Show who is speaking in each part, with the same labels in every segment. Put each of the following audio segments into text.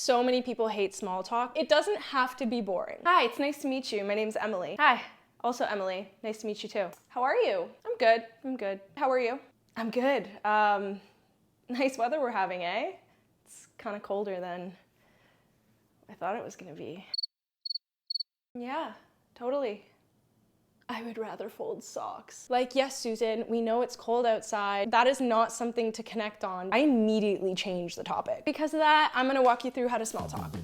Speaker 1: So many people hate small talk. It doesn't have to be boring. Hi, it's nice to meet you. My name's Emily. Hi, also Emily. Nice to meet you too. How are you? I'm good. How are you? I'm good. Nice weather we're having, eh? It's kind of colder than I thought it was gonna be. Yeah, totally. I would rather fold socks. Like, yes, Susan, we know it's cold outside. That is not something to connect on. I immediately changed the topic. Because of that, I'm gonna walk you through how to small talk.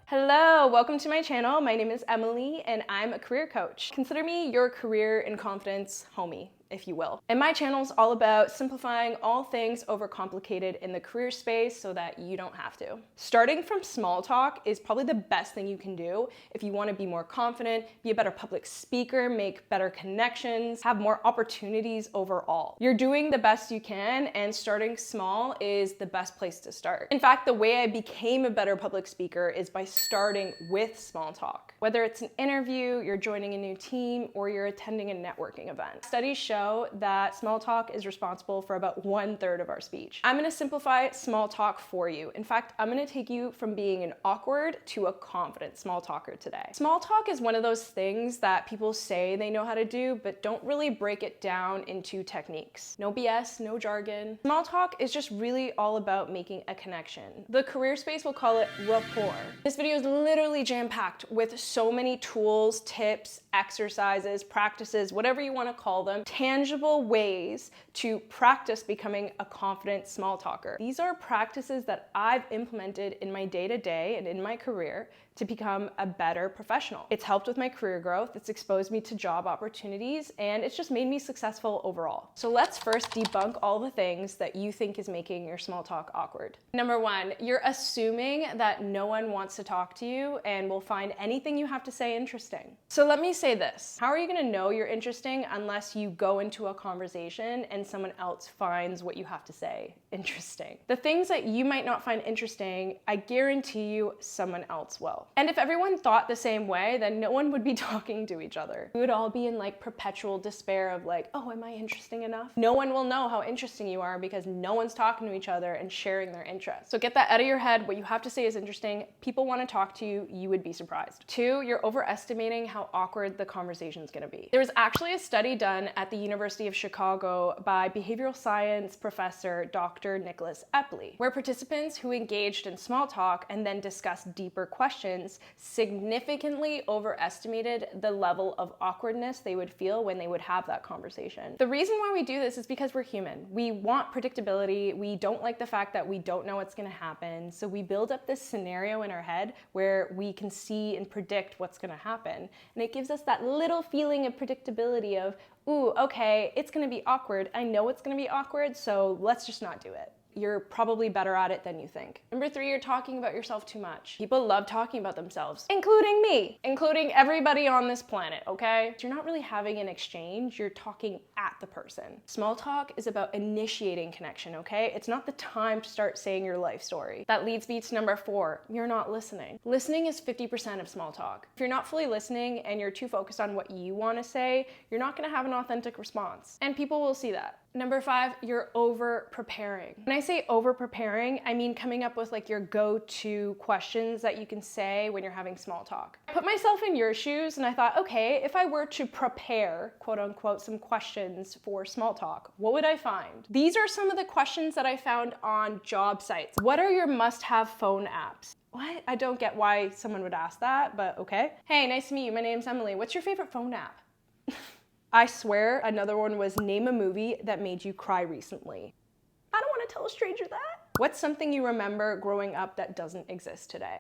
Speaker 1: Hello, welcome to my channel. My name is Emily and I'm a career coach. Consider me your career and confidence homie, if you will. And my channel is all about simplifying all things overcomplicated in the career space so that you don't have to. Starting from small talk is probably the best thing you can do if you want to be more confident, be a better public speaker, make better connections, have more opportunities overall. You're doing the best you can, and starting small is the best place to start. In fact, the way I became a better public speaker is by starting with small talk. Whether it's an interview, you're joining a new team, or you're attending a networking event. Studies show that small talk is responsible for about 1/3 of our speech. I'm gonna simplify small talk for you. In fact, I'm gonna take you from being an awkward to a confident small talker today. Small talk is one of those things that people say they know how to do, but don't really break it down into techniques. No BS, no jargon. Small talk is just really all about making a connection. The career space will call it rapport. This video is literally jam-packed with so many tools, tips, exercises, practices, whatever you want to call them, tangible ways to practice becoming a confident small talker. These are practices that I've implemented in my day-to-day and in my career to become a better professional. It's helped with my career growth, it's exposed me to job opportunities, and it's just made me successful overall. So let's first debunk all the things that you think is making your small talk awkward. Number one, you're assuming that no one wants to talk to you and will find anything you have to say interesting. So let me say this. How are you gonna know you're interesting unless you go into a conversation and someone else finds what you have to say interesting? The things that you might not find interesting, I guarantee you someone else will. And if everyone thought the same way, then no one would be talking to each other. We would all be in like perpetual despair of like, oh, am I interesting enough? No one will know how interesting you are because no one's talking to each other and sharing their interests. So get that out of your head. What you have to say is interesting. People want to talk to you. You would be surprised. Two, you're overestimating how awkward the conversation is going to be. There was actually a study done at the University of Chicago by behavioral science professor Dr. Nicholas Epley, where participants who engaged in small talk and then discussed deeper questions significantly overestimated the level of awkwardness they would feel when they would have that conversation. The reason why we do this is because we're human. We want predictability. We don't like the fact that we don't know what's going to happen. So we build up this scenario in our head where we can see and predict what's going to happen. And it gives us that little feeling of predictability of, ooh, okay, it's going to be awkward. I know it's going to be awkward, so let's just not do it. You're probably better at it than you think. Number three, you're talking about yourself too much. People love talking about themselves, including me, including everybody on this planet, okay? You're not really having an exchange, you're talking at the person. Small talk is about initiating connection, okay? It's not the time to start saying your life story. That leads me to number four, you're not listening. Listening is 50% of small talk. If you're not fully listening and you're too focused on what you want to say, you're not gonna have an authentic response. And people will see that. Number five, you're over preparing. When I say over preparing, I mean coming up with like your go-to questions that you can say when you're having small talk. I put myself in your shoes and I thought, okay, if I were to prepare, quote unquote, some questions for small talk, what would I find? These are some of the questions that I found on job sites. What are your must-have phone apps? What? I don't get why someone would ask that, but okay. Hey, nice to meet you. My name's Emily. What's your favorite phone app? I swear another one was name a movie that made you cry recently. I don't want to tell a stranger that. What's something you remember growing up that doesn't exist today?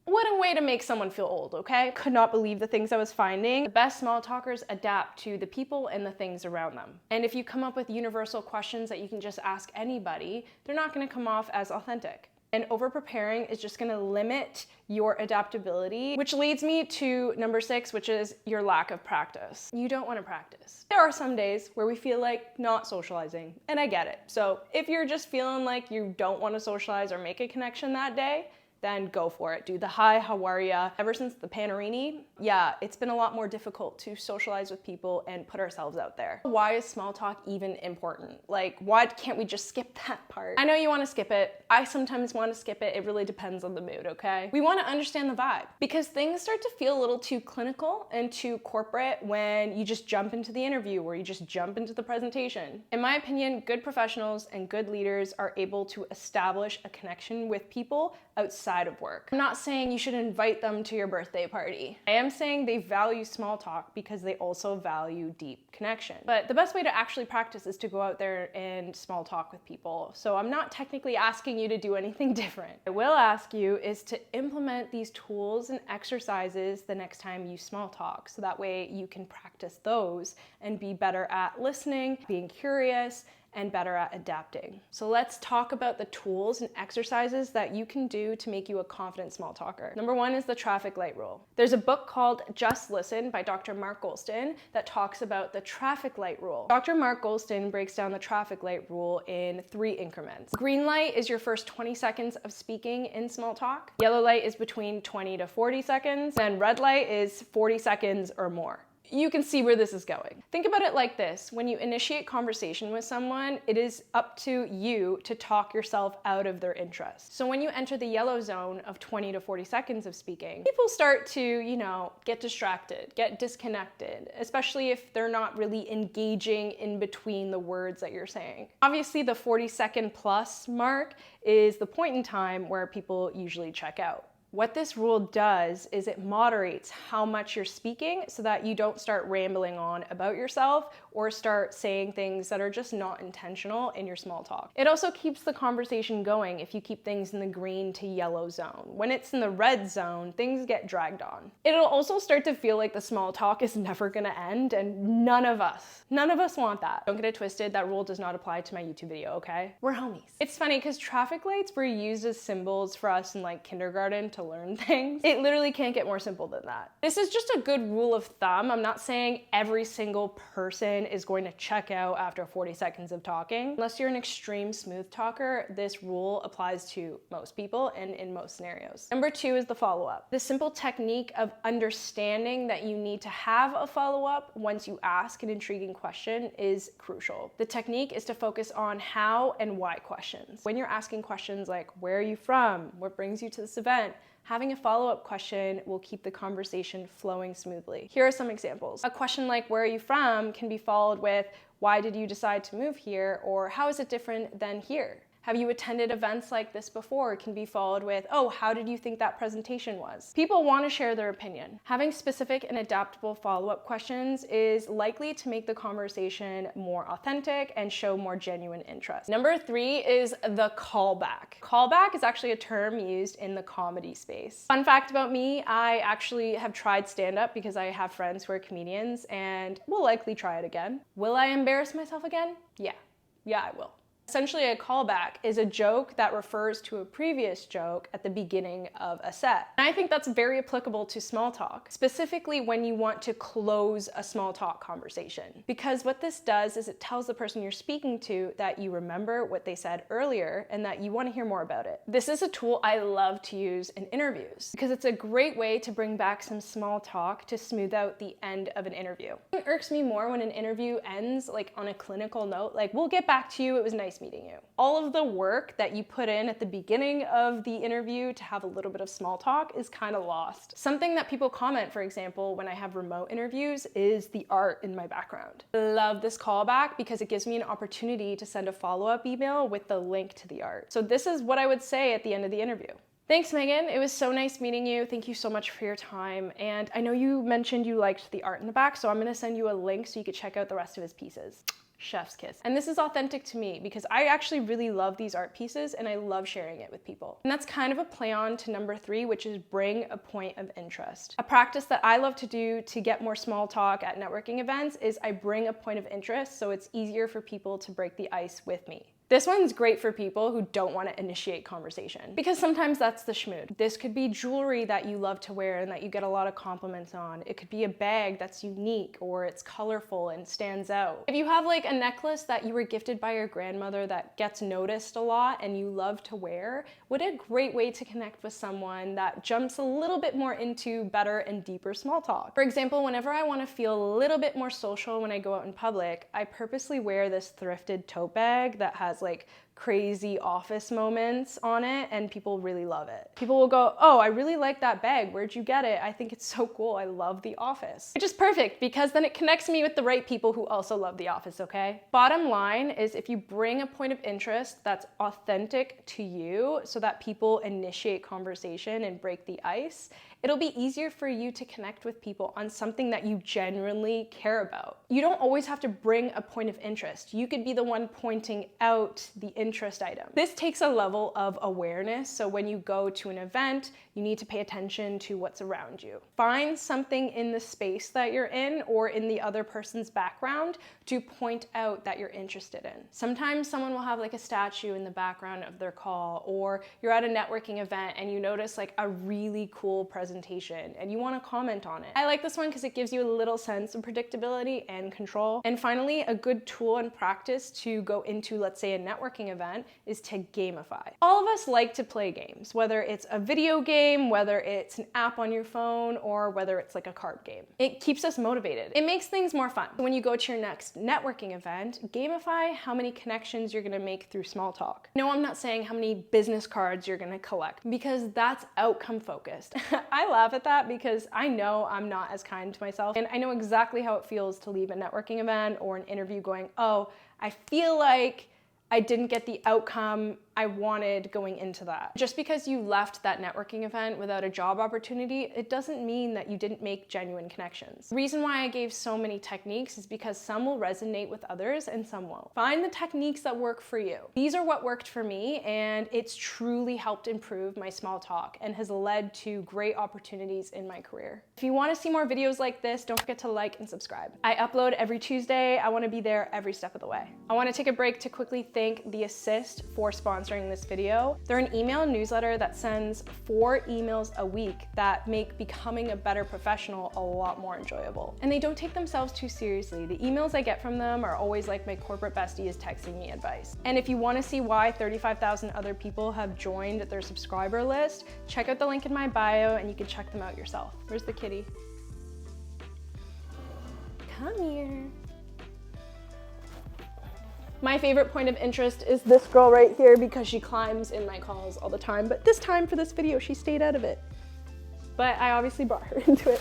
Speaker 1: What a way to make someone feel old, okay? Could not believe the things I was finding. The best small talkers adapt to the people and the things around them. And if you come up with universal questions that you can just ask anybody, they're not going to come off as authentic. And over-preparing is just gonna limit your adaptability, which leads me to number six, which is your lack of practice. You don't wanna practice. There are some days where we feel like not socializing, and I get it. So if you're just feeling like you don't wanna socialize or make a connection that day, then go for it. Do the hi, how are ya? Ever since the Panarini, yeah, it's been a lot more difficult to socialize with people and put ourselves out there. Why is small talk even important? Like, why can't we just skip that part? I know you want to skip it. I sometimes want to skip it. It really depends on the mood, okay? We want to understand the vibe because things start to feel a little too clinical and too corporate when you just jump into the interview or you just jump into the presentation. In my opinion, good professionals and good leaders are able to establish a connection with people outside of work. I'm not saying you should invite them to your birthday party. I am saying they value small talk because they also value deep connection. But the best way to actually practice is to go out there and small talk with people. So I'm not technically asking you to do anything different. I will ask you is to implement these tools and exercises the next time you small talk. So that way you can practice those and be better at listening, being curious, and better at adapting. So let's talk about the tools and exercises that you can do to make you a confident small talker. Number one is the traffic light rule. There's a book called Just Listen by Dr. Mark Goulston that talks about the traffic light rule. Dr. Mark Goulston breaks down the traffic light rule in 3 increments. Green light is your first 20 seconds of speaking in small talk. Yellow light is between 20 to 40 seconds. And red light is 40 seconds or more. You can see where this is going. Think about it like this. When you initiate conversation with someone, it is up to you to talk yourself out of their interest. So when you enter the yellow zone of 20 to 40 seconds of speaking, people start to, get distracted, get disconnected, especially if they're not really engaging in between the words that you're saying. Obviously, the 40-second plus mark is the point in time where people usually check out. What this rule does is it moderates how much you're speaking so that you don't start rambling on about yourself or start saying things that are just not intentional in your small talk. It also keeps the conversation going if you keep things in the green to yellow zone. When it's in the red zone, things get dragged on. It'll also start to feel like the small talk is never gonna end, and none of us want that. Don't get it twisted, that rule does not apply to my YouTube video, okay? We're homies. It's funny because traffic lights were used as symbols for us in like kindergarten to learn things. It literally can't get more simple than that. This is just a good rule of thumb. I'm not saying every single person is going to check out after 40 seconds of talking. Unless you're an extreme smooth talker, this rule applies to most people and in most scenarios. Number 2 is the follow-up. The simple technique of understanding that you need to have a follow-up once you ask an intriguing question is crucial. The technique is to focus on how and why questions. When you're asking questions like, where are you from? What brings you to this event? Having a follow-up question will keep the conversation flowing smoothly. Here are some examples. A question like, where are you from, can be followed with, why did you decide to move here? Or how is it different than here? Have you attended events like this before? Can be followed with, oh, how did you think that presentation was? People want to share their opinion. Having specific and adaptable follow-up questions is likely to make the conversation more authentic and show more genuine interest. Number 3 is the callback. Callback is actually a term used in the comedy space. Fun fact about me, I actually have tried stand-up because I have friends who are comedians and will likely try it again. Will I embarrass myself again? Yeah, I will. Essentially, a callback is a joke that refers to a previous joke at the beginning of a set. And I think that's very applicable to small talk, specifically when you want to close a small talk conversation. Because what this does is it tells the person you're speaking to that you remember what they said earlier and that you want to hear more about it. This is a tool I love to use in interviews because it's a great way to bring back some small talk to smooth out the end of an interview. It irks me more when an interview ends like on a clinical note, like, we'll get back to you, it was nice meeting you. All of the work that you put in at the beginning of the interview to have a little bit of small talk is kind of lost. Something that people comment, for example, when I have remote interviews is the art in my background. I love this callback because it gives me an opportunity to send a follow-up email with the link to the art. So this is what I would say at the end of the interview. Thanks, Megan. It was so nice meeting you. Thank you so much for your time. And I know you mentioned you liked the art in the back, so I'm gonna send you a link so you could check out the rest of his pieces. Chef's kiss. And this is authentic to me because I actually really love these art pieces and I love sharing it with people. And that's kind of a play on to number 3, which is bring a point of interest. A practice that I love to do to get more small talk at networking events is I bring a point of interest so it's easier for people to break the ice with me. This one's great for people who don't want to initiate conversation, because sometimes that's the schmood. This could be jewelry that you love to wear and that you get a lot of compliments on. It could be a bag that's unique or it's colorful and stands out. If you have like a necklace that you were gifted by your grandmother that gets noticed a lot and you love to wear, what a great way to connect with someone that jumps a little bit more into better and deeper small talk. For example, whenever I want to feel a little bit more social when I go out in public, I purposely wear this thrifted tote bag that has like crazy office moments on it, and people really love it. People will go, oh, I really like that bag. Where'd you get it? I think it's so cool. I love The Office. Which is perfect because then it connects me with the right people who also love The Office, okay? Bottom line is if you bring a point of interest that's authentic to you so that people initiate conversation and break the ice, it'll be easier for you to connect with people on something that you genuinely care about. You don't always have to bring a point of interest. You could be the one pointing out the interest item. This takes a level of awareness, so when you go to an event, you need to pay attention to what's around you. Find something in the space that you're in or in the other person's background to point out that you're interested in. Sometimes someone will have like a statue in the background of their call, or you're at a networking event and you notice like a really cool presentation and you want to comment on it. I like this one because it gives you a little sense of predictability and control. And finally, a good tool and practice to go into, let's say, a networking event is to gamify. All of us like to play games, whether it's a video game, whether it's an app on your phone, or whether it's like a card game. It keeps us motivated. It makes things more fun. When you go to your next networking event, gamify how many connections you're gonna make through small talk. No, I'm not saying how many business cards you're gonna collect, because that's outcome focused. I laugh at that because I know I'm not as kind to myself, and I know exactly how it feels to leave a networking event or an interview going, oh, I feel like I didn't get the outcome I wanted going into that. Just because you left that networking event without a job opportunity, it doesn't mean that you didn't make genuine connections. The reason why I gave so many techniques is because some will resonate with others and some won't. Find the techniques that work for you. These are what worked for me, and it's truly helped improve my small talk and has led to great opportunities in my career. If you want to see more videos like this, don't forget to like and subscribe. I upload every Tuesday. I want to be there every step of the way. I want to take a break to quickly thank The Assist for sponsoring this video. They're an email newsletter that sends 4 emails a week that make becoming a better professional a lot more enjoyable. And they don't take themselves too seriously. The emails I get from them are always like my corporate bestie is texting me advice. And if you want to see why 35,000 other people have joined their subscriber list, check out the link in my bio and you can check them out yourself. Where's the kitty? Come here. My favorite point of interest is this girl right here because she climbs in my calls all the time, but this time for this video, she stayed out of it. But I obviously brought her into it.